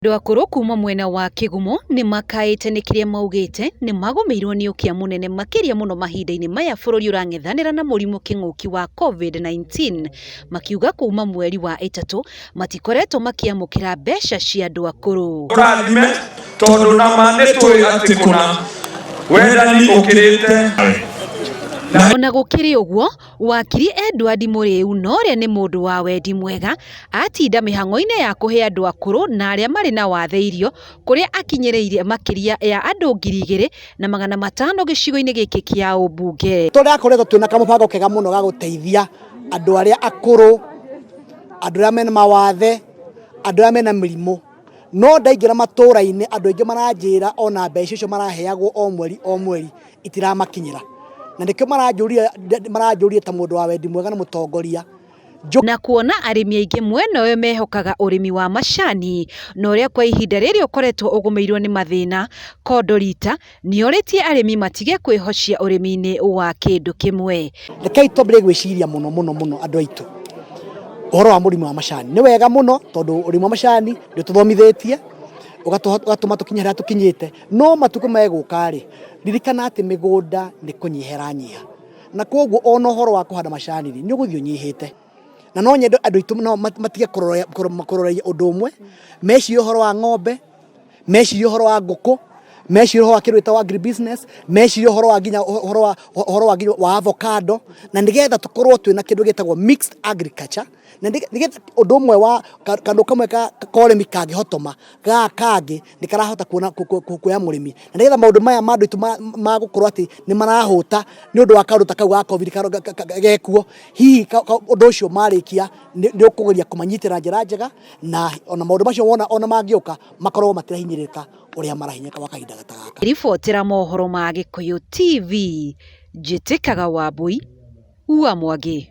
Andũ akũrũ kuma mwena wa Kigumo nĩ makaĩte nĩ kĩrĩa maugĩte nĩ magũmĩirwo nĩ ũkĩa mũnene makĩria mũno mahinda-inĩ maya bũrũri ũrang'ethanĩra na mũrimũ kĩng'ũki wa COVID-19, makiuga kuma mweri wa ĩtatũ matikoretwo makĩamũkĩra mbeca cia andũ akũrũ. Tũrathime tondũ nama nĩ tũĩ atĩ kũna wendani ũkĩrĩte. Ona gũkĩrĩ ũguo, wakiri Edward Mũrĩu na ũrĩa nĩ mũndũ wa wendi mwega atinda mĩhang'o-inĩ ya kũhe andũ akũrũ na arĩa marĩ na wathe irio, kũrĩa akinyĩrĩirie makĩria ya andũ 2,500 gĩcigo-inĩ gĩkĩ kĩa ũmbunge. Tũrakoretwo twĩna kamũbango kega mũno ga gũteithia andũ arĩa akũrũ, andũ arĩa mena mawathe, andũ arĩa mena mĩrimũ. No ndaingĩra matũũra-inĩ andũ aingĩ maranjĩra ona mbeca icio maraheagwo o mweri itiramakinyĩra. Na nĩkĩo maranjũria ta mũndũ wa wendi mwega na mũtongoria. Na kuona arĩmi aingĩ mwena ũyũ mehokaga ũrĩmi wa macani, na ũrĩa kwa ihinda rĩrĩ ũkoretwo ũgũmĩirwo nĩ mathĩna, Kodorita nĩorĩtie arĩmi matige kwĩhocia ũrĩmi-inĩ wa kĩndũ kĩmwe. Rekei twambĩrĩrie gwĩciria mũno andũ aitũ ũhoro wa mũrĩmi wa macani. Nĩ wega mũno tondũ ũrĩmi wa macani nĩ tũthomithĩtie ũgatũma tũkinye harĩa tũkinyĩte, no matukũ megũka-rĩ, ririkana atĩ mĩgũnda nĩ kũnyiha ĩranyiha, na koguo ona ũhoro wa kũhanda macani nĩ ũgũthiĩ ũnyihĩte. Na no nyende andũ aitũ no matige kũroreria ũndũ ũmwe, mecirie ũhoro wa ng'ombe, mecirie ũhoro wa ngũkũ, mecirie ũhoro wa kĩndũ gĩtagwo agribusiness, mecirie ũhoro wa nginya ũhoro wa avocado, na nĩgetha tũkorwo twĩna kĩndũ gĩtagwo mixed agriculture, na nĩgetha ũndũ ũmwe wa kandũ kamwe ka ũrĩmi kangĩhotoma kangĩ nĩ karahota kuoya mũrĩmi, na nĩgetha maũndũ maya ma andũ aitũ magũkorwo atĩ nĩ marahũta nĩ ũndũ wa kaũndũ ta kau ga COVID gekuo, hihi ũndũ ũcio marĩkia nĩ ũkũgeria kũmanyitĩra njĩra njega, na ona maũndũ macio wona ona mangĩũka makorwo matirahinyĩrĩka ũrĩa marahinyĩrĩka gwa kahinda ta gaka. Ribotera mohoro ma Gĩkũyũ TV, njĩtĩkaga Wambui wa Mwangi.